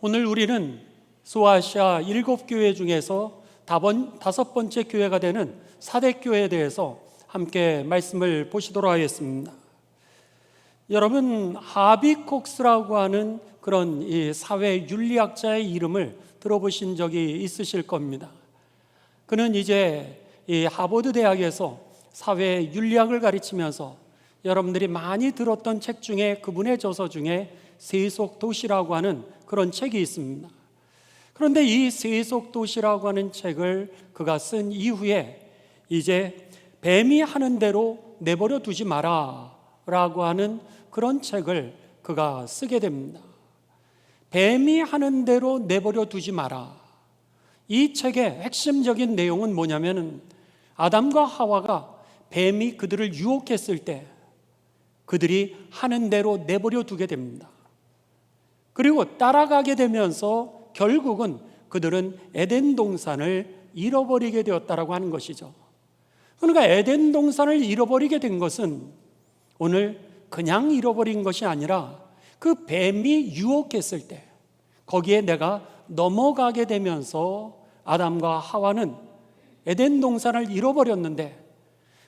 오늘 우리는 소아시아 7교회 중에서 5번째 교회가 되는 사대교회에 대해서 함께 말씀을 보시도록 하겠습니다. 여러분, 하비콕스라고 하는 그런 이 사회 윤리학자의 이름을 들어보신 적이 있으실 겁니다. 그는 이제 이 하버드 대학에서 사회 윤리학을 가르치면서 여러분들이 많이 들었던 책 중에 그분의 저서 중에 세속 도시라고 하는 그런 책이 있습니다. 그런데 이 세속 도시라고 하는 책을 그가 쓴 이후에 이제 뱀이 하는 대로 내버려 두지 마라 라고 하는 그런 책을 그가 쓰게 됩니다. 뱀이 하는 대로 내버려 두지 마라. 이 책의 핵심적인 내용은 뭐냐면 아담과 하와가 뱀이 그들을 유혹했을 때 그들이 하는 대로 내버려 두게 됩니다. 그리고 따라가게 되면서 결국은 그들은 에덴 동산을 잃어버리게 되었다라고 하는 것이죠. 그러니까 에덴 동산을 잃어버리게 된 것은 오늘 그냥 잃어버린 것이 아니라 그 뱀이 유혹했을 때 거기에 내가 넘어가게 되면서 아담과 하와는 에덴 동산을 잃어버렸는데,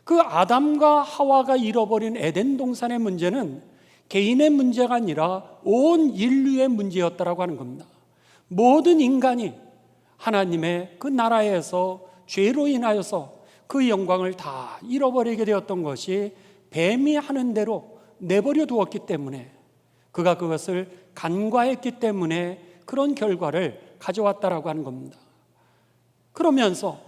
그 아담과 하와가 잃어버린 에덴 동산의 문제는 개인의 문제가 아니라 온 인류의 문제였다라고 하는 겁니다. 모든 인간이 하나님의 그 나라에서 죄로 인하여서 그 영광을 다 잃어버리게 되었던 것이 뱀이 하는 대로 내버려 두었기 때문에, 그가 그것을 간과했기 때문에 그런 결과를 가져왔다라고 하는 겁니다. 그러면서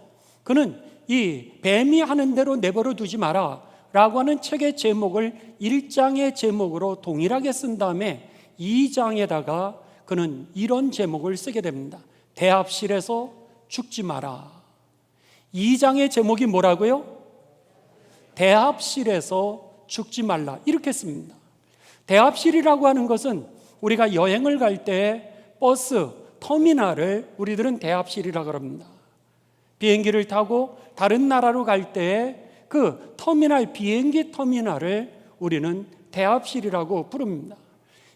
그는 이 뱀이 하는 대로 내버려 두지 마라 라고 하는 책의 제목을 1장의 제목으로 동일하게 쓴 다음에 2장에다가 그는 이런 제목을 쓰게 됩니다. 대합실에서 죽지 마라. 2장의 제목이 뭐라고요? 대합실에서 죽지 말라, 이렇게 씁니다. 대합실이라고 하는 것은 우리가 여행을 갈 때 버스 터미널을 우리들은 대합실이라고 합니다. 비행기를 타고 다른 나라로 갈 때 그 터미널, 비행기 터미널을 우리는 대합실이라고 부릅니다.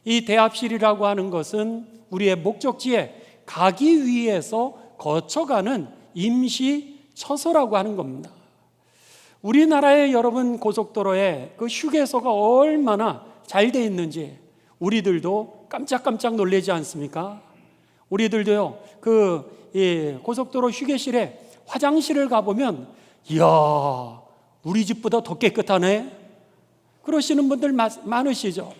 이 대합실이라고 하는 것은 우리의 목적지에 가기 위해서 거쳐가는 임시 처소라고 하는 겁니다. 우리나라의 여러분 고속도로에 그 휴게소가 얼마나 잘 돼 있는지 우리들도 깜짝깜짝 놀라지 않습니까? 우리들도요, 고속도로 휴게실에 화장실을 가보면, 이야, 우리 집보다 더 깨끗하네? 그러시는 분들 많으시죠?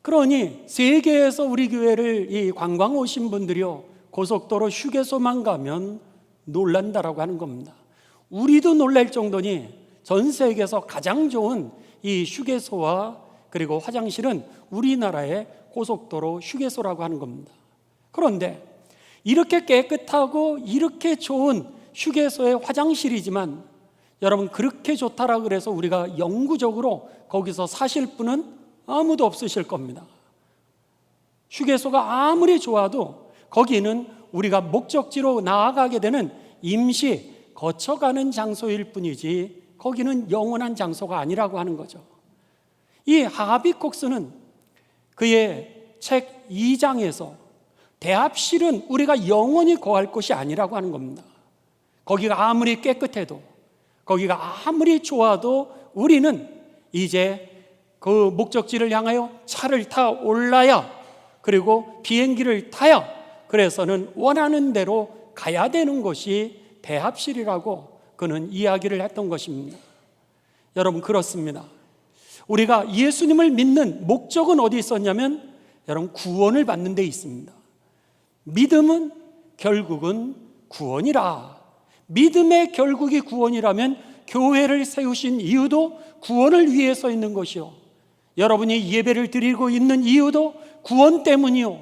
그러니 세계에서 우리 교회를 이 관광 오신 분들이요, 고속도로 휴게소만 가면 놀란다라고 하는 겁니다. 우리도 놀랄 정도니 전 세계에서 가장 좋은 이 휴게소와 그리고 화장실은 우리나라의 고속도로 휴게소라고 하는 겁니다. 그런데 이렇게 깨끗하고 이렇게 좋은 휴게소의 화장실이지만, 여러분, 그렇게 좋다라고 그래서 우리가 영구적으로 거기서 사실 분은 아무도 없으실 겁니다. 휴게소가 아무리 좋아도 거기는 우리가 목적지로 나아가게 되는 임시 거쳐가는 장소일 뿐이지 거기는 영원한 장소가 아니라고 하는 거죠. 이 하비콕스는 그의 책 2장에서 대합실은 우리가 영원히 거할 곳이 아니라고 하는 겁니다. 거기가 아무리 깨끗해도, 거기가 아무리 좋아도 우리는 이제 그 목적지를 향하여 차를 타 올라야, 그리고 비행기를 타야, 그래서는 원하는 대로 가야 되는 곳이 대합실이라고 그는 이야기를 했던 것입니다. 여러분, 그렇습니다. 우리가 예수님을 믿는 목적은 어디 있었냐면, 여러분, 구원을 받는 데 있습니다. 믿음은 결국은 구원이라. 믿음의 결국이 구원이라면 교회를 세우신 이유도 구원을 위해서 있는 것이요, 여러분이 예배를 드리고 있는 이유도 구원 때문이요,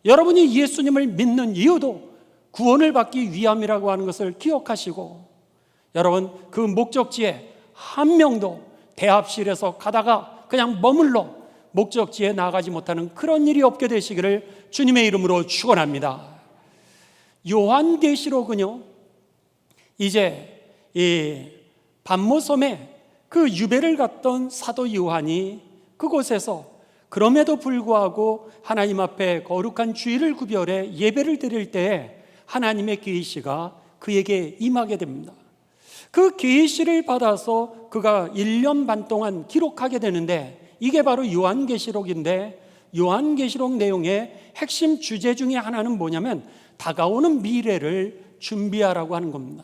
여러분이 예수님을 믿는 이유도 구원을 받기 위함이라고 하는 것을 기억하시고, 여러분, 그 목적지에 한 명도 대합실에서 가다가 그냥 머물러 목적지에 나가지 못하는 그런 일이 없게 되시기를 주님의 이름으로 축원합니다. 요한계시록은요, 이제 이 반모섬에 그 유배를 갔던 사도 요한이 그곳에서 그럼에도 불구하고 하나님 앞에 거룩한 주일을 구별해 예배를 드릴 때에 하나님의 계시가 그에게 임하게 됩니다. 그 계시를 받아서 그가 1년 반 동안 기록하게 되는데, 이게 바로 요한계시록인데, 요한계시록 내용의 핵심 주제 중에 하나는 뭐냐면 다가오는 미래를 준비하라고 하는 겁니다.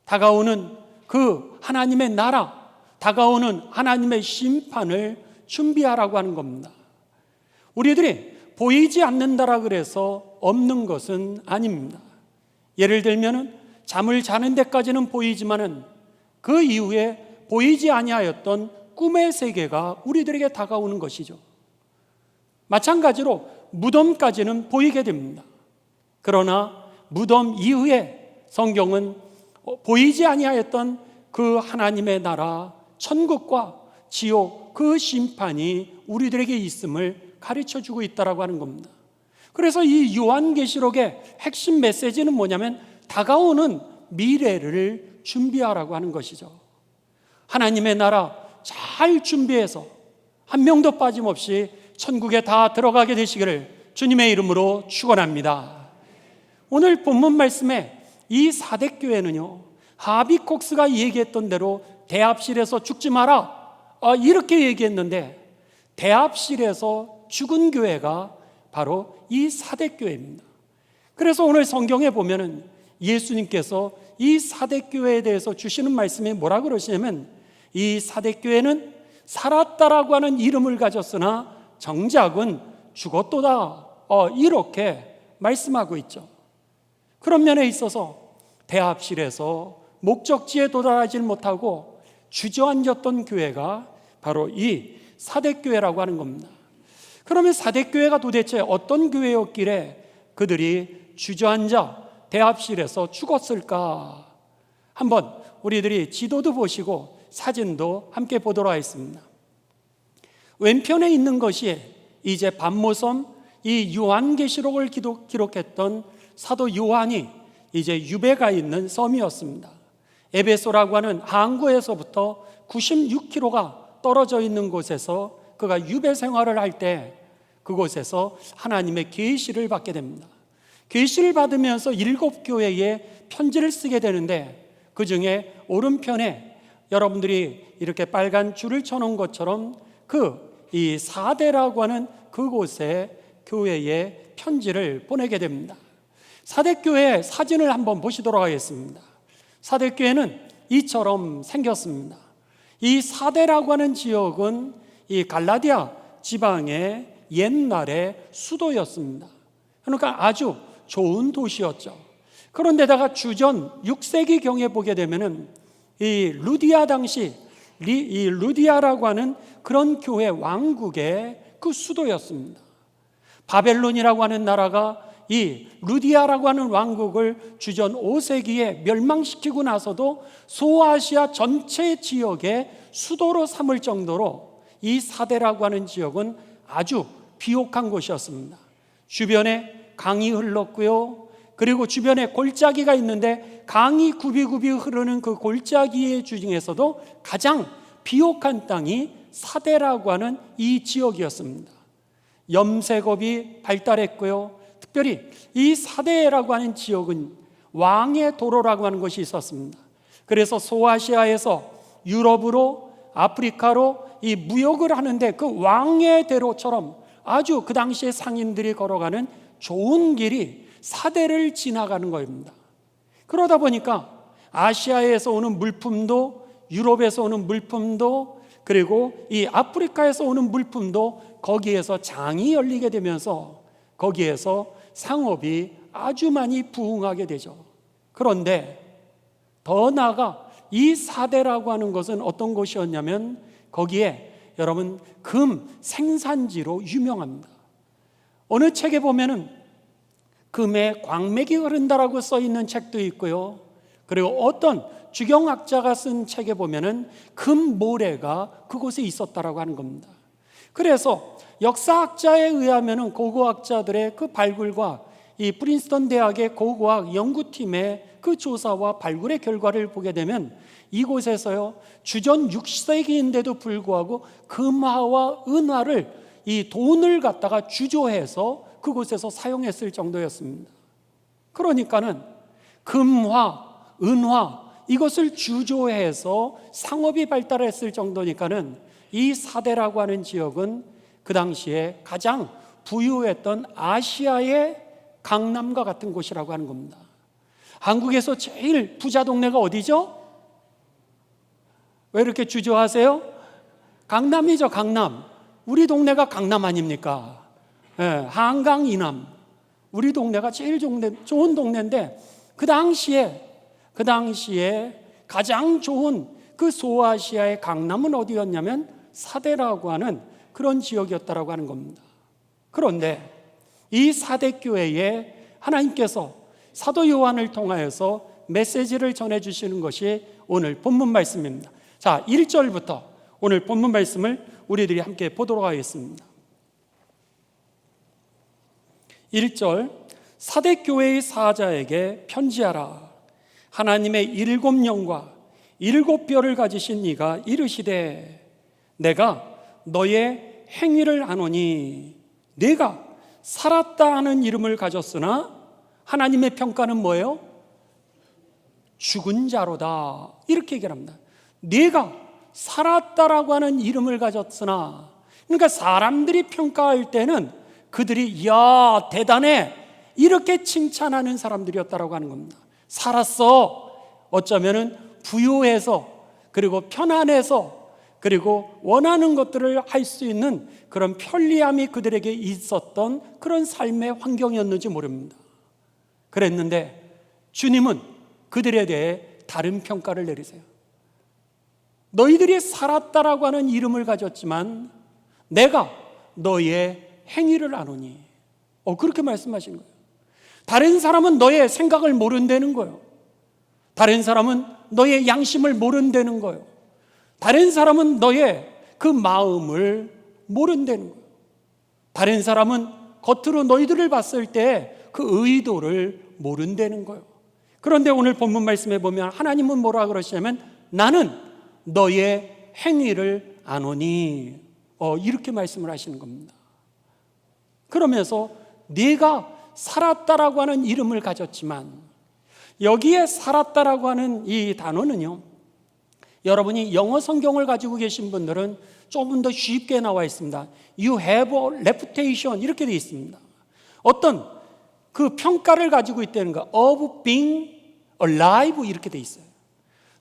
다가오는 그 하나님의 나라, 다가오는 하나님의 심판을 준비하라고 하는 겁니다. 우리들이 보이지 않는다라 그래서 없는 것은 아닙니다. 예를 들면 잠을 자는 데까지는 보이지만은 그 이후에 보이지 아니하였던 꿈의 세계가 우리들에게 다가오는 것이죠. 마찬가지로 무덤까지는 보이게 됩니다. 그러나 무덤 이후에 성경은 보이지 아니하였던 그 하나님의 나라, 천국과 지옥, 그 심판이 우리들에게 있음을 가르쳐주고 있다고 하는 겁니다. 그래서 이 요한계시록의 핵심 메시지는 뭐냐면 다가오는 미래를 준비하라고 하는 것이죠. 하나님의 나라 잘 준비해서 한 명도 빠짐없이 천국에 다 들어가게 되시기를 주님의 이름으로 축원합니다. 오늘 본문 말씀에 이 사대교회는요, 하비콕스가 얘기했던 대로 대합실에서 죽지 마라, 이렇게 얘기했는데 대합실에서 죽은 교회가 바로 이 사대교회입니다. 그래서 오늘 성경에 보면은 예수님께서 이 사대교회에 대해서 주시는 말씀이 뭐라 그러시냐면, 이 사대교회는 살았다라고 하는 이름을 가졌으나 정작은 죽었도다, 이렇게 말씀하고 있죠. 그런 면에 있어서 대합실에서 목적지에 도달하지 못하고 주저앉았던 교회가 바로 이 사대교회라고 하는 겁니다. 그러면 사대교회가 도대체 어떤 교회였길래 그들이 주저앉아 대합실에서 죽었을까? 한번 우리들이 지도도 보시고 사진도 함께 보도록 하겠습니다. 왼편에 있는 것이 이제 밤모섬, 이 요한계시록을 기록했던 사도 요한이 이제 유배가 있는 섬이었습니다. 에베소라고 하는 항구에서부터 96km가 떨어져 있는 곳에서 그가 유배 생활을 할 때 그곳에서 하나님의 계시를 받게 됩니다. 계시를 받으면서 7교회에 편지를 쓰게 되는데, 그 중에 오른편에 여러분들이 이렇게 빨간 줄을 쳐놓은 것처럼 이 사대라고 하는 그곳에 교회에 편지를 보내게 됩니다. 사대교회 사진을 한번 보시도록 하겠습니다. 사대교회는 이처럼 생겼습니다. 이 사대라고 하는 지역은 이 갈라디아 지방의 옛날의 수도였습니다. 그러니까 아주 좋은 도시였죠. 그런데다가 주전 6세기경에 보게 되면은 이 루디아 당시 이 루디아라고 하는 그런 교회 왕국의 그 수도였습니다. 바벨론이라고 하는 나라가 이 루디아라고 하는 왕국을 주전 5세기에 멸망시키고 나서도 소아시아 전체 지역의 수도로 삼을 정도로 이 사대라고 하는 지역은 아주 비옥한 곳이었습니다. 주변에 강이 흘렀고요, 그리고 주변에 골짜기가 있는데 강이 굽이굽이 흐르는 그 골짜기의 중에서도 가장 비옥한 땅이 사대라고 하는 이 지역이었습니다. 염색업이 발달했고요, 특별히 이 사대라고 하는 지역은 왕의 도로라고 하는 것이 있었습니다. 그래서 소아시아에서 유럽으로, 아프리카로 이 무역을 하는데 그 왕의 대로처럼 아주 그 당시에 상인들이 걸어가는 좋은 길이 사대를 지나가는 겁니다. 그러다 보니까 아시아에서 오는 물품도, 유럽에서 오는 물품도, 그리고 이 아프리카에서 오는 물품도 거기에서 장이 열리게 되면서 거기에서 상업이 아주 많이 부흥하게 되죠. 그런데 더 나아가 이 사대라고 하는 것은 어떤 곳이었냐면 거기에 여러분 금 생산지로 유명합니다. 어느 책에 보면은 금에 광맥이 흐른다라고 써 있는 책도 있고요, 그리고 어떤 주경학자가 쓴 책에 보면은 금 모래가 그곳에 있었다라고 하는 겁니다. 그래서 역사학자에 의하면은 고고학자들의 그 발굴과 이 프린스턴 대학의 고고학 연구팀의 그 조사와 발굴의 결과를 보게 되면 이곳에서요, 주전 6세기인데도 불구하고 금화와 은화를 이 돈을 갖다가 주조해서 그곳에서 사용했을 정도였습니다. 그러니까는 금화, 은화 이것을 주조해서 상업이 발달했을 정도니까는 이 사대라고 하는 지역은 그 당시에 가장 부유했던 아시아의 강남과 같은 곳이라고 하는 겁니다. 한국에서 제일 부자 동네가 어디죠? 왜 이렇게 주저하세요? 강남이죠, 강남. 우리 동네가 강남 아닙니까? 한강 이남. 우리 동네가 제일 좋은 동네인데 그 당시에 가장 좋은 그 소아시아의 강남은 어디였냐면 사대라고 하는 그런 지역이었다라고 하는 겁니다. 그런데 이 사대교회에 하나님께서 사도 요한을 통하여서 메시지를 전해주시는 것이 오늘 본문 말씀입니다. 자, 1절부터 오늘 본문 말씀을 우리들이 함께 보도록 하겠습니다. 1절, 사대교회의 사자에게 편지하라. 하나님의 7영과 7뼈를 가지신 이가 이르시되 내가 너의 행위를 아노니 내가 살았다 하는 이름을 가졌으나 하나님의 평가는 뭐예요? 죽은 자로다. 이렇게 얘기합니다. 네가 살았다라고 하는 이름을 가졌으나, 그러니까 사람들이 평가할 때는 그들이 이야 대단해 이렇게 칭찬하는 사람들이었다라고 하는 겁니다. 살았어. 어쩌면은 부유해서 그리고 편안해서 그리고 원하는 것들을 할 수 있는 그런 편리함이 그들에게 있었던 그런 삶의 환경이었는지 모릅니다. 그랬는데 주님은 그들에 대해 다른 평가를 내리세요. 너희들이 살았다라고 하는 이름을 가졌지만 내가 너의 행위를 아노니. 그렇게 말씀하신 거예요. 다른 사람은 너의 생각을 모른다는 거예요. 다른 사람은 너의 양심을 모른다는 거예요. 다른 사람은 너의 그 마음을 모른다는 거예요. 다른 사람은 겉으로 너희들을 봤을 때 그 의도를 모른다는 거예요. 그런데 오늘 본문 말씀에 보면 하나님은 뭐라 그러시냐면 나는 너의 행위를 아노니. 이렇게 말씀을 하시는 겁니다. 그러면서 네가 살았다라고 하는 이름을 가졌지만, 여기에 살았다라고 하는 이 단어는요, 여러분이 영어 성경을 가지고 계신 분들은 조금 더 쉽게 나와 있습니다. You have a reputation 이렇게 되어 있습니다. 어떤 그 평가를 가지고 있다는 거, of being alive 이렇게 되어 있어요.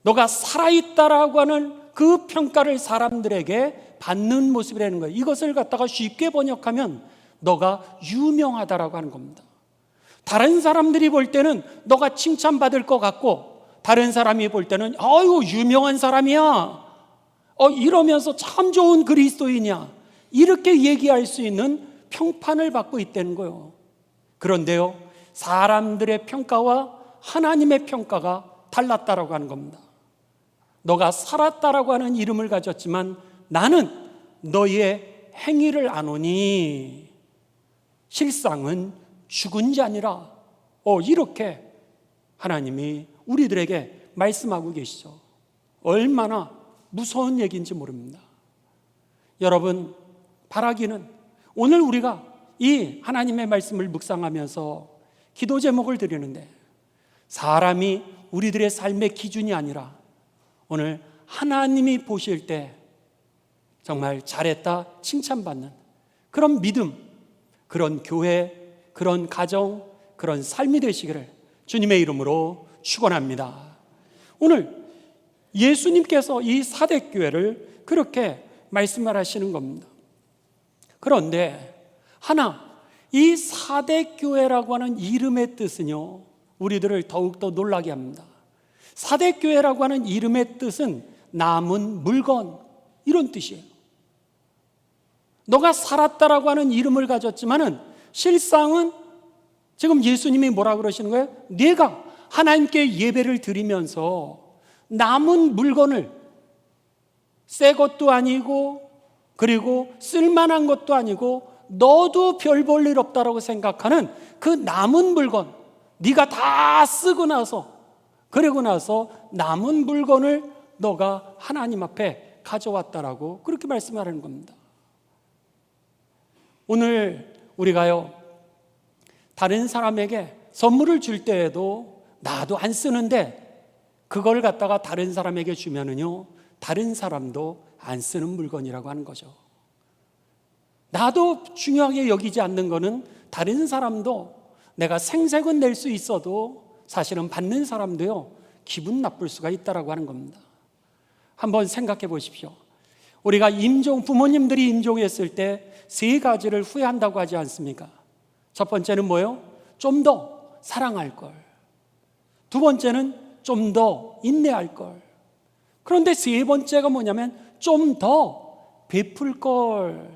너가 살아있다라고 하는 그 평가를 사람들에게 받는 모습이라는 거예요. 이것을 갖다가 쉽게 번역하면 너가 유명하다라고 하는 겁니다. 다른 사람들이 볼 때는 너가 칭찬받을 것 같고, 다른 사람이 볼 때는 아유 유명한 사람이야, 이러면서 참 좋은 그리스도인이야, 이렇게 얘기할 수 있는 평판을 받고 있다는 거예요. 그런데요, 사람들의 평가와 하나님의 평가가 달랐다라고 하는 겁니다. 너가 살았다라고 하는 이름을 가졌지만 나는 너의 행위를 아노니 실상은 죽은 자니라. 이렇게 하나님이 우리들에게 말씀하고 계시죠. 얼마나 무서운 얘기인지 모릅니다. 여러분, 바라기는 오늘 우리가 이 하나님의 말씀을 묵상하면서 기도 제목을 드리는데, 사람이 우리들의 삶의 기준이 아니라 오늘 하나님이 보실 때 정말 잘했다 칭찬받는 그런 믿음, 그런 교회, 그런 가정, 그런 삶이 되시기를 주님의 이름으로 축원합니다. 오늘 예수님께서 이 사대교회를 그렇게 말씀을 하시는 겁니다. 그런데 이 사대교회라고 하는 이름의 뜻은요, 우리들을 더욱더 놀라게 합니다. 사대교회라고 하는 이름의 뜻은 남은 물건, 이런 뜻이에요. 너가 살았다라고 하는 이름을 가졌지만은 실상은 지금 예수님이 뭐라 그러시는 거예요? 네가 하나님께 예배를 드리면서 남은 물건을, 새 것도 아니고 그리고 쓸만한 것도 아니고 너도 별 볼 일 없다라고 생각하는 그 남은 물건, 네가 다 쓰고 나서, 그러고 나서 남은 물건을 너가 하나님 앞에 가져왔다라고 그렇게 말씀하는 겁니다. 오늘 우리가요, 다른 사람에게 선물을 줄 때에도 나도 안 쓰는데 그걸 갖다가 다른 사람에게 주면은요, 다른 사람도 안 쓰는 물건이라고 하는 거죠. 나도 중요하게 여기지 않는 거는 다른 사람도 내가 생색은 낼 수 있어도 사실은 받는 사람도요, 기분 나쁠 수가 있다라고 하는 겁니다. 한번 생각해 보십시오. 우리가 부모님들이 임종했을 때 세 가지를 후회한다고 하지 않습니까? 첫 번째는 뭐예요? 좀 더 사랑할 걸. 두 번째는 좀 더 인내할 걸. 그런데 세 번째가 뭐냐면 좀 더 베풀 걸.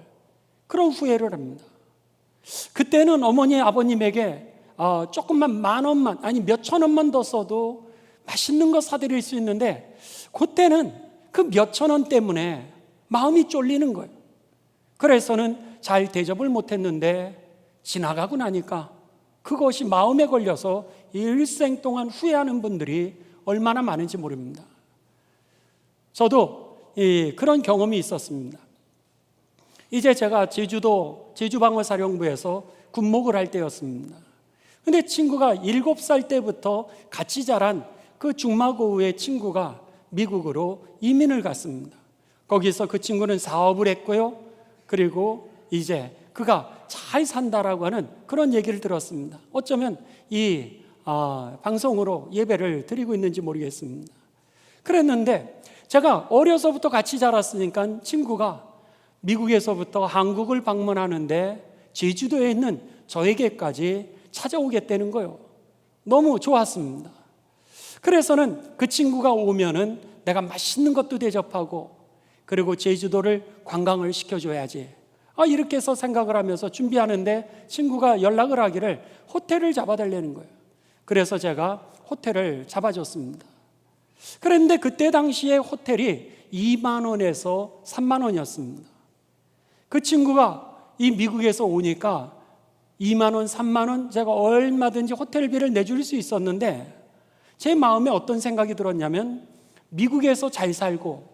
그런 후회를 합니다. 그때는 어머니 아버님에게 조금만 10,000원만, 아니 몇천 원만 더 써도 맛있는 거 사드릴 수 있는데, 그때는 그 몇천 원 때문에 마음이 쫄리는 거예요. 그래서는 잘 대접을 못했는데 지나가고 나니까 그것이 마음에 걸려서 일생 동안 후회하는 분들이 얼마나 많은지 모릅니다. 저도 그런 경험이 있었습니다. 이제 제가 제주방어사령부에서 군목을 할 때였습니다. 근데 친구가 7살 때부터 같이 자란 그 중마고우의 친구가 미국으로 이민을 갔습니다. 거기서 그 친구는 사업을 했고요, 그리고 이제 그가 잘 산다라고 하는 그런 얘기를 들었습니다. 어쩌면 이 방송으로 예배를 드리고 있는지 모르겠습니다. 그랬는데 제가 어려서부터 같이 자랐으니까 친구가 미국에서부터 한국을 방문하는데 제주도에 있는 저에게까지 찾아오겠다는 거예요. 너무 좋았습니다. 그래서는 그 친구가 오면은 내가 맛있는 것도 대접하고, 그리고 제주도를 관광을 시켜줘야지, 이렇게 해서 생각을 하면서 준비하는데 친구가 연락을 하기를 호텔을 잡아달라는 거예요. 그래서 제가 호텔을 잡아줬습니다. 그런데 그때 당시에 호텔이 2만 원에서 3만 원이었습니다. 그 친구가 이 미국에서 오니까 2만 원, 3만 원 제가 얼마든지 호텔비를 내줄 수 있었는데, 제 마음에 어떤 생각이 들었냐면, 미국에서 잘 살고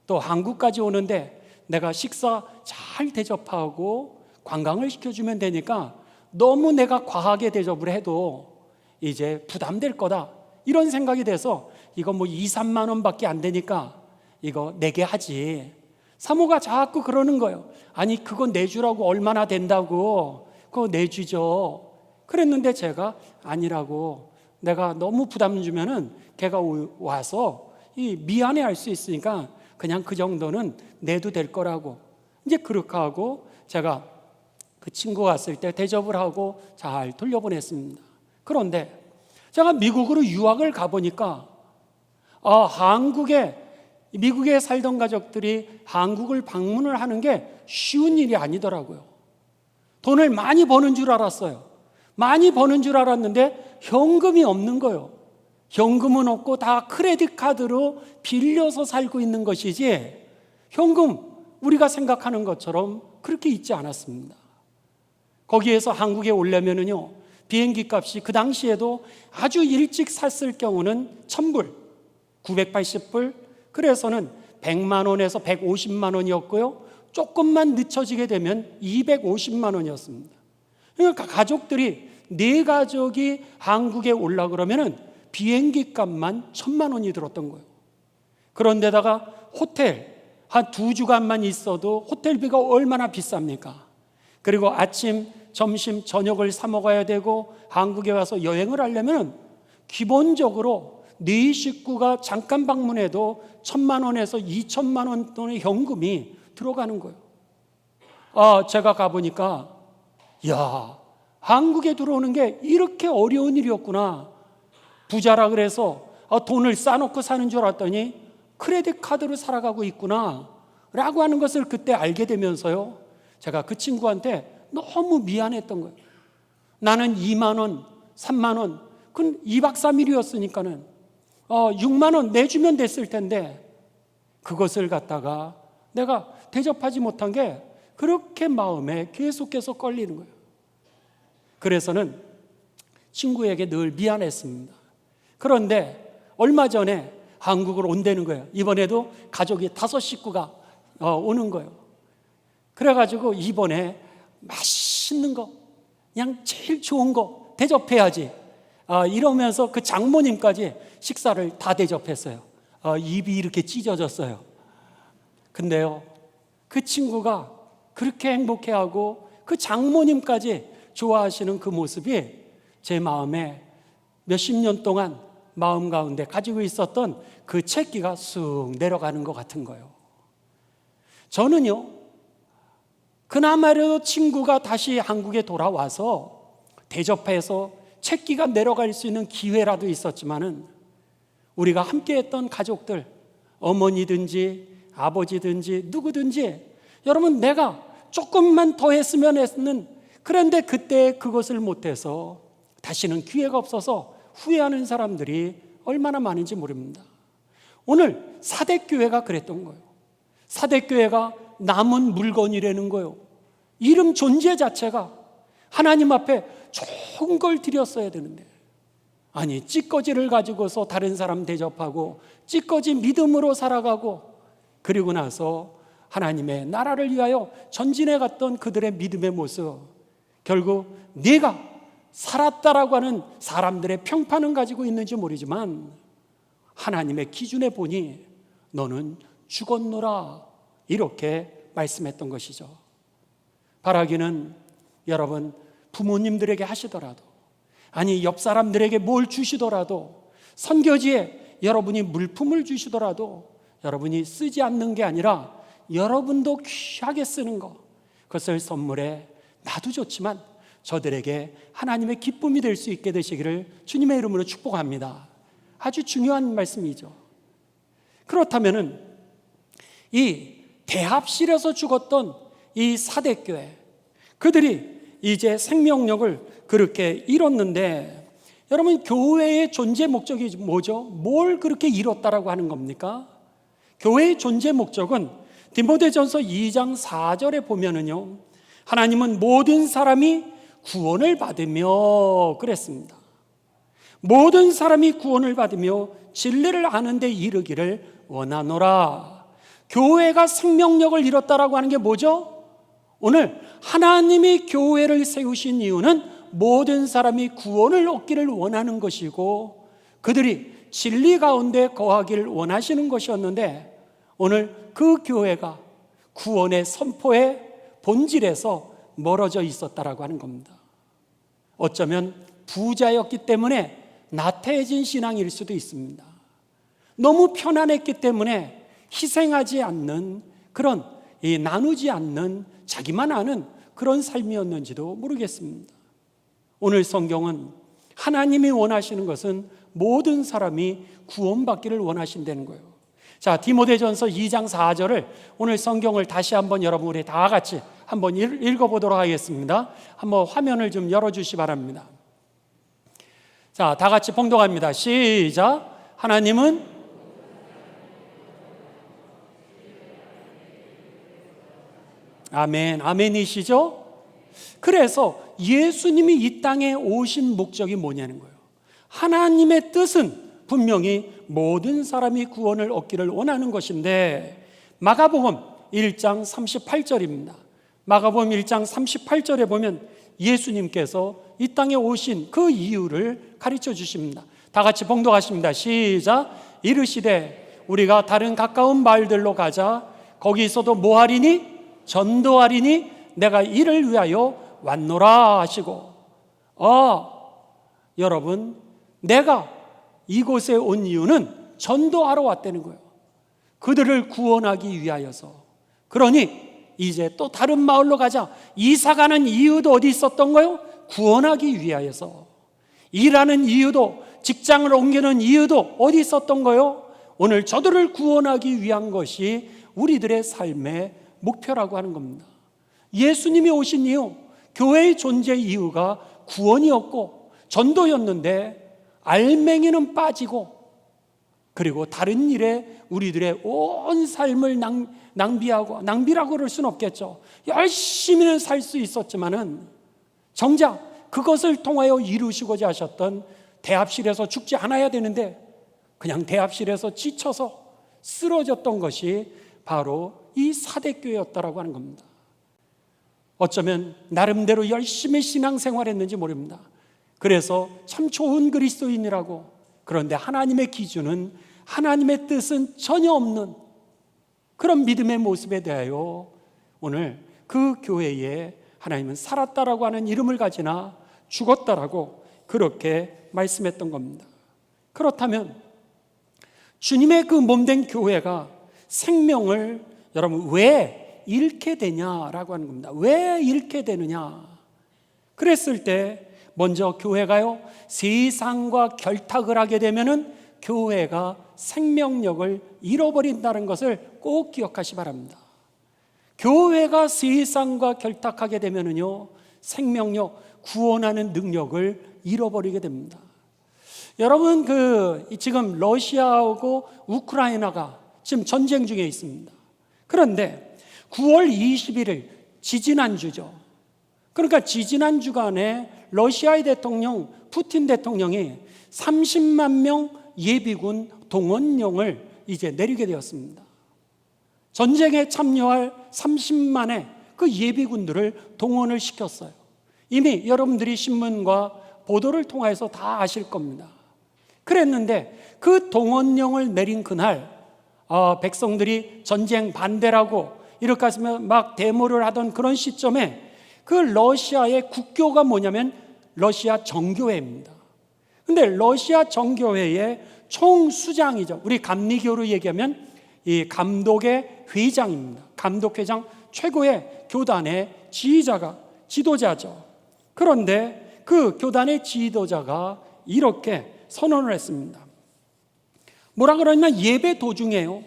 또 한국까지 오는데 내가 식사 잘 대접하고 관광을 시켜주면 되니까 너무 내가 과하게 대접을 해도 이제 부담될 거다, 이런 생각이 돼서 이거 뭐 2, 3만 원밖에 안 되니까 이거 내게 하지. 사모가 자꾸 그러는 거예요. 아니 그거 내주라고, 얼마나 된다고, 그거 내주죠. 그랬는데 제가 아니라고, 내가 너무 부담 주면은 걔가 와서 미안해할 수 있으니까 그냥 그 정도는 내도 될 거라고, 이제 그렇게 하고 제가 그 친구가 왔을 때 대접을 하고 잘 돌려보냈습니다. 그런데 제가 미국으로 유학을 가보니까 미국에 살던 가족들이 한국을 방문을 하는 게 쉬운 일이 아니더라고요. 돈을 많이 버는 줄 알았어요. 많이 버는 줄 알았는데 현금이 없는 거예요. 현금은 없고 다 크레딧 카드로 빌려서 살고 있는 것이지, 현금 우리가 생각하는 것처럼 그렇게 있지 않았습니다. 거기에서 한국에 오려면은요, 비행기 값이 그 당시에도 아주 일찍 샀을 경우는 1,000불, 980불, 그래서는 100만 원에서 150만 원이었고요, 조금만 늦춰지게 되면 250만 원이었습니다. 그러니까 가족들이, 네 가족이 한국에 올라 그러면은 비행기 값만 1,000만 원이 들었던 거예요. 그런데다가 호텔 한 2주간만 있어도 호텔비가 얼마나 비쌉니까? 그리고 아침, 점심, 저녁을 사 먹어야 되고, 한국에 와서 여행을 하려면 기본적으로 네 식구가 잠깐 방문해도 1,000만 원에서 2,000만 원 돈의 현금이 들어가는 거예요. 제가 가보니까 한국에 들어오는 게 이렇게 어려운 일이었구나. 부자라 그래서 돈을 싸놓고 사는 줄 알았더니 크레딧 카드로 살아가고 있구나 라고 하는 것을 그때 알게 되면서요, 제가 그 친구한테 너무 미안했던 거예요. 나는 2만 원, 3만 원, 그건 2박 3일이었으니까는 6만 원 내주면 됐을 텐데, 그것을 갖다가 내가 대접하지 못한 게 그렇게 마음에 계속해서 걸리는 거예요. 그래서는 친구에게 늘 미안했습니다. 그런데 얼마 전에 한국으로 온다는 거예요. 이번에도 가족이 5 식구가 오는 거예요. 그래가지고 이번에 맛있는 거, 그냥 제일 좋은 거 대접해야지, 이러면서 그 장모님까지 식사를 다 대접했어요. 입이 이렇게 찢어졌어요. 근데요, 그 친구가 그렇게 행복해하고 그 장모님까지 좋아하시는 그 모습이 제 마음에 몇십 년 동안 마음 가운데 가지고 있었던 그 채기가 쑥 내려가는 것 같은 거예요. 저는요, 그나마라도 친구가 다시 한국에 돌아와서 대접해서 채기가 내려갈 수 있는 기회라도 있었지만은, 우리가 함께했던 가족들, 어머니든지 아버지든지 누구든지, 여러분, 내가 조금만 더 했으면 했는, 그런데 그때 그것을 못해서 다시는 기회가 없어서 후회하는 사람들이 얼마나 많은지 모릅니다. 오늘 사대교회가 그랬던 거예요. 사대교회가 남은 물건이라는 거예요. 이름 존재 자체가 하나님 앞에 좋은 걸 드렸어야 되는데, 아니, 찌꺼지를 가지고서 다른 사람 대접하고 찌꺼지 믿음으로 살아가고, 그리고 나서 하나님의 나라를 위하여 전진해 갔던 그들의 믿음의 모습, 결국 네가 살았다라고 하는 사람들의 평판은 가지고 있는지 모르지만 하나님의 기준에 보니 너는 죽었노라, 이렇게 말씀했던 것이죠. 바라기는 여러분, 부모님들에게 하시더라도, 아니 옆 사람들에게 뭘 주시더라도, 선교지에 여러분이 물품을 주시더라도 여러분이 쓰지 않는 게 아니라 여러분도 귀하게 쓰는 것, 그것을 선물해 나도 좋지만 저들에게 하나님의 기쁨이 될 수 있게 되시기를 주님의 이름으로 축복합니다. 아주 중요한 말씀이죠. 그렇다면은 이 대합실에서 죽었던 이 사대교회, 그들이 이제 생명력을 그렇게 잃었는데, 여러분, 교회의 존재 목적이 뭐죠? 뭘 그렇게 잃었다라고 하는 겁니까? 교회의 존재 목적은 디모데전서 2장 4절에 보면은요, 하나님은 모든 사람이 구원을 받으며 그랬습니다. 모든 사람이 구원을 받으며 진리를 아는 데 이르기를 원하노라. 교회가 생명력을 잃었다라고 하는 게 뭐죠? 오늘 하나님이 교회를 세우신 이유는 모든 사람이 구원을 얻기를 원하는 것이고, 그들이 진리 가운데 거하기를 원하시는 것이었는데, 오늘 그 교회가 구원의 선포의 본질에서 멀어져 있었다라고 하는 겁니다. 어쩌면 부자였기 때문에 나태해진 신앙일 수도 있습니다. 너무 편안했기 때문에 희생하지 않는 그런, 나누지 않는 자기만 아는 그런 삶이었는지도 모르겠습니다. 오늘 성경은 하나님이 원하시는 것은 모든 사람이 구원받기를 원하신다는 거예요. 자, 디모데전서 2장 4절을 오늘 성경을 다시 한번 여러분 우리 다 같이 한번 읽어보도록 하겠습니다. 한번 화면을 좀 열어주시 바랍니다. 자, 다 같이 봉독합니다. 시작. 하나님은 아멘, 아멘이시죠? 그래서 예수님이 이 땅에 오신 목적이 뭐냐는 거예요. 하나님의 뜻은 분명히 모든 사람이 구원을 얻기를 원하는 것인데, 마가복음 1장 38절입니다. 마가복음 1장 38절에 보면 예수님께서 이 땅에 오신 그 이유를 가르쳐 주십니다. 다 같이 봉독하십니다. 시작. 이르시되 우리가 다른 가까운 마을들로 가자. 거기서도 뭐 하리니? 전도하리니 내가 이를 위하여 왔노라 하시고, 여러분, 내가 이곳에 온 이유는 전도하러 왔다는 거예요. 그들을 구원하기 위하여서. 그러니 이제 또 다른 마을로 가자. 이사 가는 이유도 어디 있었던 거예요? 구원하기 위하여서. 일하는 이유도, 직장을 옮기는 이유도 어디 있었던 거예요? 오늘 저들을 구원하기 위한 것이 우리들의 삶의 목표라고 하는 겁니다. 예수님이 오신 이유, 교회의 존재 이유가 구원이었고 전도였는데, 알맹이는 빠지고, 그리고 다른 일에 우리들의 온 삶을 낭비라고 그럴 수는 없겠죠. 열심히는 살 수 있었지만은 정작 그것을 통하여 이루시고자 하셨던 대합실에서 죽지 않아야 되는데 그냥 대합실에서 지쳐서 쓰러졌던 것이 바로 이 사대교회였다라고 하는 겁니다. 어쩌면 나름대로 열심히 신앙생활했는지 모릅니다. 그래서 참 좋은 그리스도인이라고. 그런데 하나님의 기준은, 하나님의 뜻은 전혀 없는 그런 믿음의 모습에 대하여 오늘 그 교회에 하나님은 살았다라고 하는 이름을 가지나 죽었다라고 그렇게 말씀했던 겁니다. 그렇다면 주님의 그 몸된 교회가 생명을 여러분 왜 잃게 되냐라고 하는 겁니다. 왜 잃게 되느냐? 그랬을 때 먼저 교회가요, 세상과 결탁을 하게 되면은 교회가 생명력을 잃어버린다는 것을 꼭 기억하시 바랍니다. 교회가 세상과 결탁하게 되면은요, 생명력, 구원하는 능력을 잃어버리게 됩니다. 여러분, 지금 러시아하고 우크라이나가 지금 전쟁 중에 있습니다. 그런데 9월 21일 지지난주죠. 그러니까 지지난 주간에 러시아의 대통령 푸틴 대통령이 30만 명 예비군 동원령을 이제 내리게 되었습니다. 전쟁에 참여할 30만의 그 예비군들을 동원을 시켰어요. 이미 여러분들이 신문과 보도를 통해서 다 아실 겁니다. 그랬는데 그 동원령을 내린 그날 백성들이 전쟁 반대라고 이렇게 하시면 막 데모를 하던 그런 시점에 그 러시아의 국교가 뭐냐면 러시아 정교회입니다. 근데 러시아 정교회의 총수장이죠. 우리 감리교로 얘기하면 이 감독의 회장입니다. 감독회장, 최고의 교단의 지도자죠. 그런데 그 교단의 지도자가 이렇게 선언을 했습니다. 뭐라 그러냐면 예배 도중에요,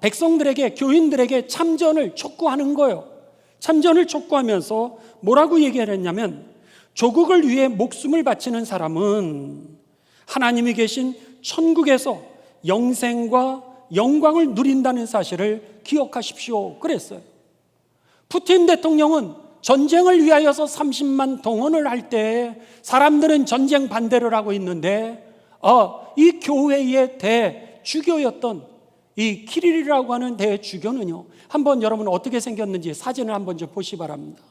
백성들에게, 교인들에게 참전을 촉구하는 거예요. 참전을 촉구하면서 뭐라고 얘기를 했냐면, 조국을 위해 목숨을 바치는 사람은 하나님이 계신 천국에서 영생과 영광을 누린다는 사실을 기억하십시오. 그랬어요. 푸틴 대통령은 전쟁을 위하여서 30만 동원을 할 때 사람들은 전쟁 반대를 하고 있는데 이 교회의 대주교였던 이 키릴이라고 하는 대주교는요, 한번 여러분 어떻게 생겼는지 사진을 한번 좀 보시기 바랍니다.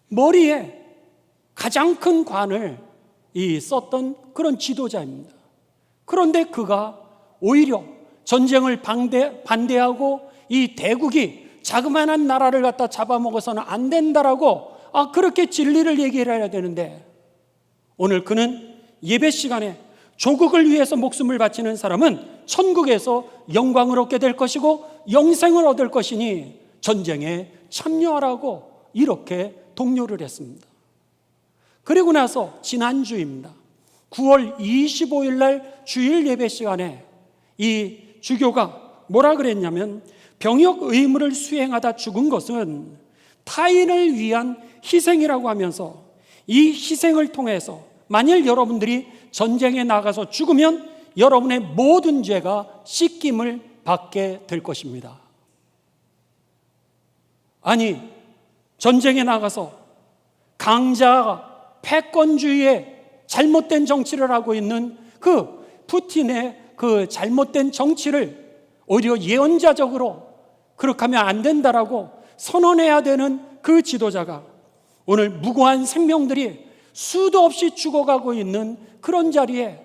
머리에 가장 큰 관을 썼던 그런 지도자입니다. 그런데 그가 오히려 전쟁을 반대하고 이 대국이 자그마한 나라를 갖다 잡아먹어서는 안 된다라고 그렇게 진리를 얘기를 해야 되는데, 오늘 그는 예배 시간에 조국을 위해서 목숨을 바치는 사람은 천국에서 영광을 얻게 될 것이고 영생을 얻을 것이니 전쟁에 참여하라고 이렇게 독려를 했습니다. 그리고 나서 지난주입니다. 9월 25일 날 주일 예배 시간에 이 주교가 뭐라 그랬냐면, 병역 의무를 수행하다 죽은 것은 타인을 위한 희생이라고 하면서 이 희생을 통해서 만일 여러분들이 전쟁에 나가서 죽으면 여러분의 모든 죄가 씻김을 받게 될 것입니다. 아니, 전쟁에 나가서 강자가 패권주의의 잘못된 정치를 하고 있는 그 푸틴의 그 잘못된 정치를 오히려 예언자적으로 그렇게 하면 안 된다라고 선언해야 되는 그 지도자가 오늘 무고한 생명들이 수도 없이 죽어가고 있는 그런 자리에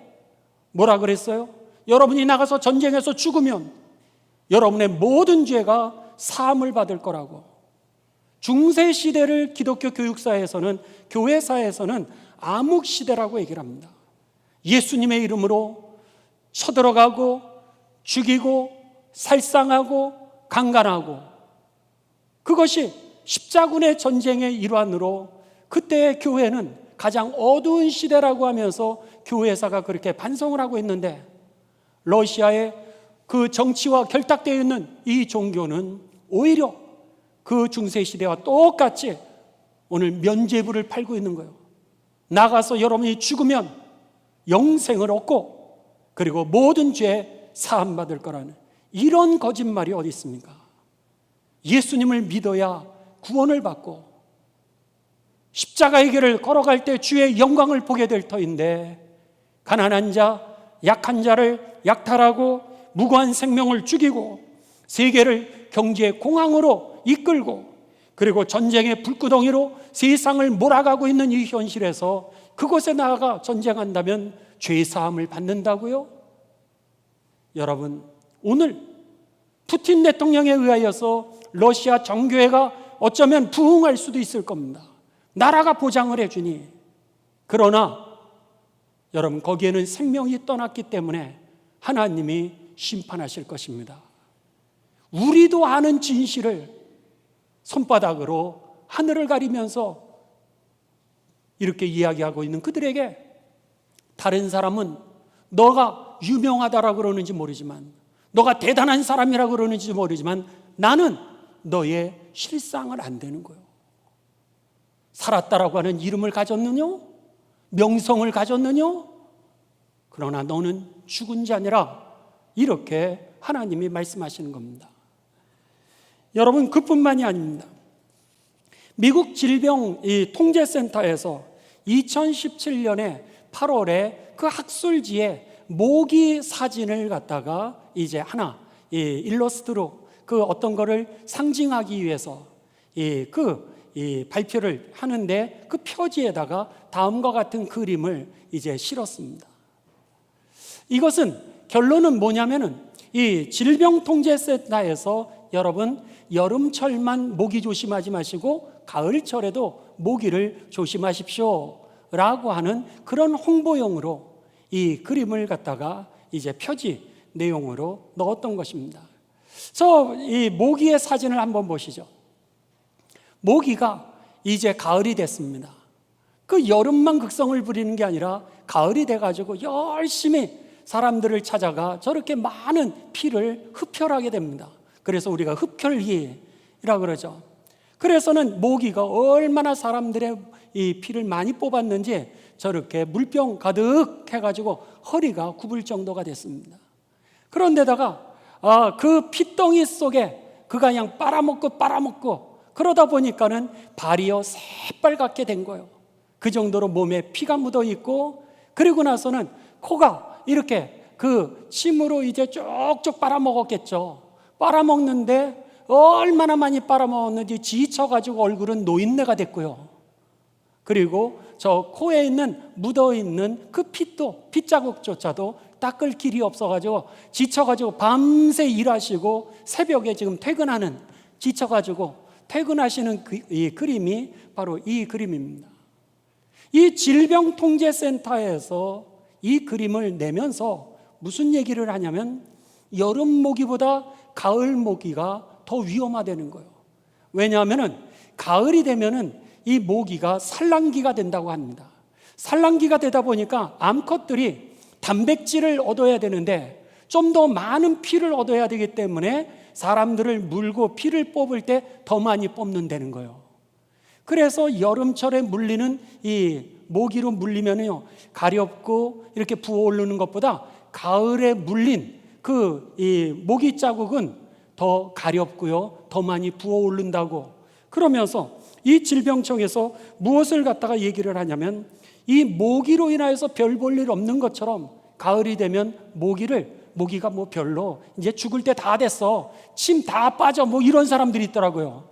뭐라 그랬어요? 여러분이 나가서 전쟁에서 죽으면 여러분의 모든 죄가 사함을 받을 거라고. 중세 시대를 기독교 교육사에서는, 교회사에서는 암흑 시대라고 얘기를 합니다. 예수님의 이름으로 쳐들어가고 죽이고 살상하고 강간하고, 그것이 십자군의 전쟁의 일환으로 그때의 교회는 가장 어두운 시대라고 하면서 교회사가 그렇게 반성을 하고 있는데, 러시아의 그 정치와 결탁되어 있는 이 종교는 오히려 그 중세시대와 똑같이 오늘 면죄부를 팔고 있는 거예요. 나가서 여러분이 죽으면 영생을 얻고 그리고 모든 죄 사함받을 거라는 이런 거짓말이 어디 있습니까? 예수님을 믿어야 구원을 받고 십자가의 길을 걸어갈 때 주의 영광을 보게 될 터인데, 가난한 자, 약한 자를 약탈하고 무고한 생명을 죽이고 세계를 경제의 공황으로 이끌고 그리고 전쟁의 불구덩이로 세상을 몰아가고 있는 이 현실에서 그곳에 나아가 전쟁한다면 죄사함을 받는다고요? 여러분, 오늘 푸틴 대통령에 의하여서 러시아 정교회가 어쩌면 부흥할 수도 있을 겁니다. 나라가 보장을 해주니. 그러나 여러분, 거기에는 생명이 떠났기 때문에 하나님이 심판하실 것입니다. 우리도 아는 진실을 손바닥으로 하늘을 가리면서 이렇게 이야기하고 있는 그들에게 다른 사람은 너가 유명하다라고 그러는지 모르지만, 너가 대단한 사람이라고 그러는지 모르지만 나는 너의 실상을 안 되는 거예요. 살았다라고 하는 이름을 가졌느냐? 명성을 가졌느냐? 그러나 너는 죽은 자니라. 이렇게 하나님이 말씀하시는 겁니다. 여러분, 그뿐만이 아닙니다. 미국 질병통제센터에서 2017년에 8월에 그 학술지에 모기 사진을 갖다가 이제 하나 일러스트로 그 어떤 거를 상징하기 위해서 발표를 하는데 그 표지에다가 다음과 같은 그림을 이제 실었습니다. 이것은 결론은 뭐냐면은 이 질병통제센터에서 여러분 여름철만 모기 조심하지 마시고 가을철에도 모기를 조심하십시오 라고 하는 그런 홍보용으로 이 그림을 갖다가 이제 표지 내용으로 넣었던 것입니다. 이 모기의 사진을 한번 보시죠. 모기가 이제 가을이 됐습니다. 그 여름만 극성을 부리는 게 아니라 가을이 돼가지고 열심히 사람들을 찾아가 저렇게 많은 피를 흡혈하게 됩니다. 그래서 우리가 흡혈귀라고 그러죠. 그래서는 모기가 얼마나 사람들의 이 피를 많이 뽑았는지 저렇게 물병 가득 해가지고 허리가 굽을 정도가 됐습니다. 그런데다가 그 피덩이 속에 그가 그냥 빨아먹고 그러다 보니까는 발이요 새빨갛게 된 거예요. 그 정도로 몸에 피가 묻어 있고, 그리고 나서는 코가 이렇게 그 침으로 이제 쪽쪽 빨아먹었겠죠. 빨아먹는데 얼마나 많이 빨아먹었는지 지쳐가지고 얼굴은 노인네가 됐고요. 그리고 저 코에 있는 묻어있는 그 핏자국조차도 닦을 길이 없어가지고 지쳐가지고 밤새 일하시고 새벽에 지금 지쳐가지고 퇴근하시는 이 그림이 바로 이 그림입니다. 이 질병통제센터에서 이 그림을 내면서 무슨 얘기를 하냐면 여름 모기보다 가을 모기가 더 위험하다는 거예요. 왜냐하면 가을이 되면은 이 모기가 산란기가 된다고 합니다. 산란기가 되다 보니까 암컷들이 단백질을 얻어야 되는데 좀 더 많은 피를 얻어야 되기 때문에 사람들을 물고 피를 뽑을 때 더 많이 뽑는다는 거예요. 그래서 여름철에 물리는 이 모기로 물리면요 가렵고 이렇게 부어오르는 것보다 가을에 물린 이 모기 자국은 더 가렵고요 더 많이 부어오른다고. 그러면서 이 질병청에서 무엇을 갖다가 얘기를 하냐면 이 모기로 인하여서 별 볼 일 없는 것처럼 가을이 되면 모기가 뭐 별로 이제 죽을 때 다 됐어, 침 다 빠져, 뭐 이런 사람들이 있더라고요.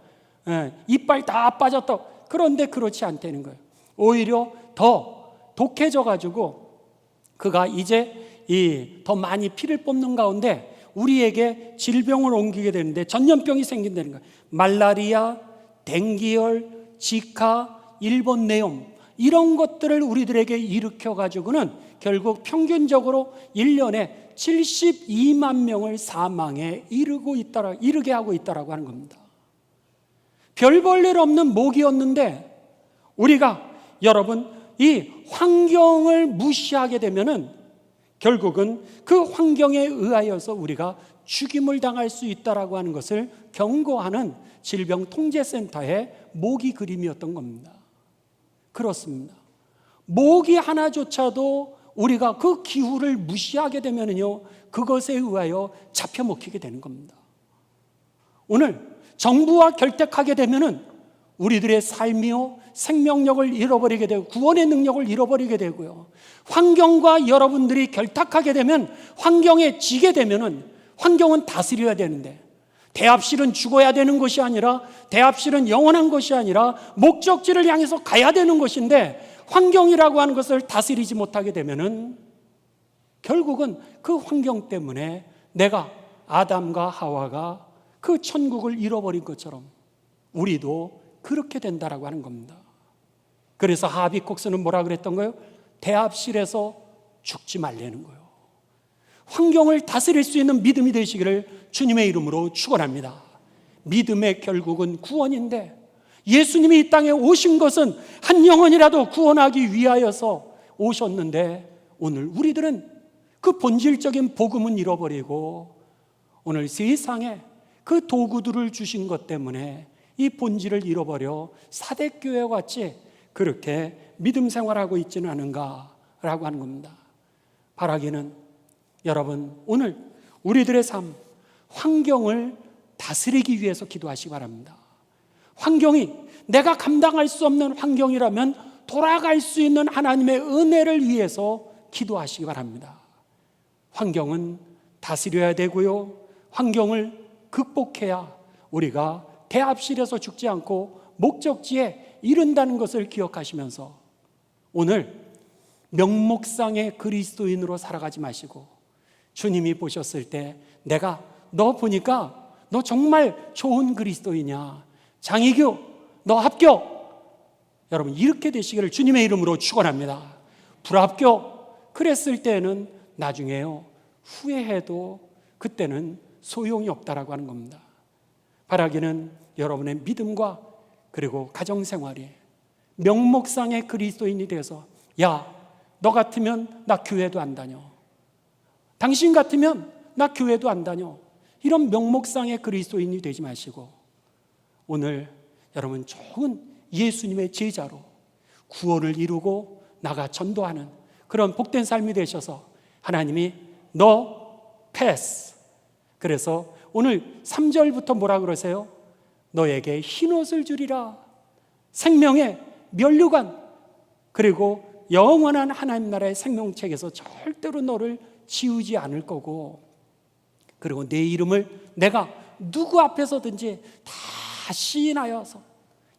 이빨 다 빠졌다. 그런데 그렇지 않다는 거예요. 오히려 더 독해져 가지고 그가 이제 더 많이 피를 뽑는 가운데 우리에게 질병을 옮기게 되는데 전염병이 생긴다는 거예요. 말라리아, 댕기열, 지카, 일본 뇌염, 이런 것들을 우리들에게 일으켜 가지고는 결국 평균적으로 1년에 72만 명을 사망에 이르게 하고 있다라고 하는 겁니다. 별 볼 일 없는 모기였는데 우리가 여러분 이 환경을 무시하게 되면은 결국은 그 환경에 의하여서 우리가 죽임을 당할 수 있다라고 하는 것을 경고하는 질병통제센터의 모기 그림이었던 겁니다. 그렇습니다. 모기 하나조차도 우리가 그 기후를 무시하게 되면요 그것에 의하여 잡혀먹히게 되는 겁니다. 오늘 정부와 결탁하게 되면은 우리들의 삶이요 생명력을 잃어버리게 되고 구원의 능력을 잃어버리게 되고요, 환경과 여러분들이 결탁하게 되면 환경에 지게 되면은 환경은 다스려야 되는데 대합실은 죽어야 되는 것이 아니라, 대합실은 영원한 것이 아니라 목적지를 향해서 가야 되는 것인데, 환경이라고 하는 것을 다스리지 못하게 되면은 결국은 그 환경 때문에 내가, 아담과 하와가 그 천국을 잃어버린 것처럼 우리도 그렇게 된다라고 하는 겁니다. 그래서 하비콕스는 뭐라 그랬던 거예요? 대합실에서 죽지 말라는 거예요. 환경을 다스릴 수 있는 믿음이 되시기를 주님의 이름으로 축원합니다. 믿음의 결국은 구원인데, 예수님이 이 땅에 오신 것은 한 영혼이라도 구원하기 위하여서 오셨는데, 오늘 우리들은 그 본질적인 복음은 잃어버리고 오늘 세상에 그 도구들을 주신 것 때문에 이 본질을 잃어버려 사대교회 같이 그렇게 믿음 생활하고 있지는 않은가라고 하는 겁니다. 바라기는 여러분, 오늘 우리들의 삶, 환경을 다스리기 위해서 기도하시기 바랍니다. 환경이 내가 감당할 수 없는 환경이라면 돌아갈 수 있는 하나님의 은혜를 위해서 기도하시기 바랍니다. 환경은 다스려야 되고요, 환경을 극복해야 우리가 대합실에서 죽지 않고 목적지에 이른다는 것을 기억하시면서 오늘 명목상의 그리스도인으로 살아가지 마시고, 주님이 보셨을 때 내가 너 보니까 너 정말 좋은 그리스도이냐, 장희규 너 합격, 여러분 이렇게 되시기를 주님의 이름으로 축원합니다. 불합격 그랬을 때는 나중에요 후회해도 그때는 소용이 없다라고 하는 겁니다. 바라기는 여러분의 믿음과 그리고 가정생활이 명목상의 그리스도인이 돼서, 야, 너 같으면 나 교회도 안 다녀, 당신 같으면 나 교회도 안 다녀, 이런 명목상의 그리스도인이 되지 마시고 오늘 여러분 좋은 예수님의 제자로 구원을 이루고 나가 전도하는 그런 복된 삶이 되셔서 하나님이 너 패스, 그래서 오늘 3절부터 뭐라 그러세요? 너에게 흰옷을 주리라, 생명의 면류관, 그리고 영원한 하나님 나라의 생명책에서 절대로 너를 지우지 않을 거고, 그리고 내 이름을 내가 누구 앞에서든지 다 시인하여서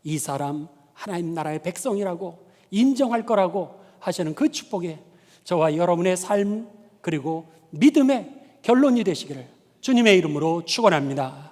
이 사람 하나님 나라의 백성이라고 인정할 거라고 하시는 그 축복에 저와 여러분의 삶 그리고 믿음의 결론이 되시기를 주님의 이름으로 축원합니다.